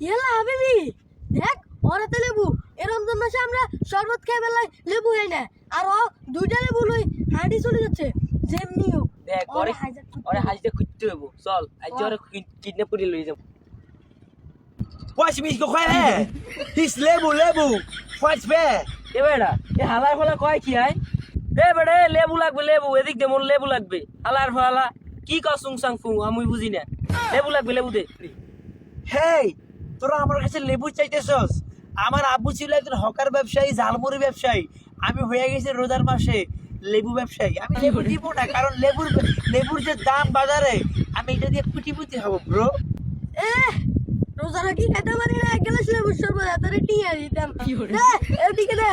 ইয়েলা হাবিবি দেখ ওরাতে লেবু এর রমজান মাসে আমরা শরবত খেয়ে বেলায় লেবু খাই না আর ও দুইটা লেবু লই হাঁটি চলে যাচ্ছে যেমনি হোক দেখ ওরে হাজিতে খুঁজতে হইব চল আজ ওরে কিডন্যাপ করে লই যাব Watch me go quiet. He's lebu. What's bad? এ বেড়া এ হালার ফলা কয় কি আয় এ বেড়া এ লেবু লাগবে লেবু এদিক দে মোর লেবু লাগবে হালার ফলা কি কসুং সাংফু আমি বুঝি না লেবু লাগবে লেবু দে Hey, তোরা আমার কাছে লেবু চাইতেছস? আমার আব্বু ছিল একজন হকার ব্যবসায়ী, ঝালমুড়ি ব্যবসায়ী। আমি হয়ে গেছি রোজার মাসে লেবু ব্যবসায়ী। আমি লেবু দিব না কারণ লেবুর যে দাম বাজারে আমি এটা দিয়ে কুটিপুটি হব ব্রো। এ রোজারা কি খেতে পারি না এক গ্লাস লেবু শরবত এত রেটি আর দিতাম এদিকে দে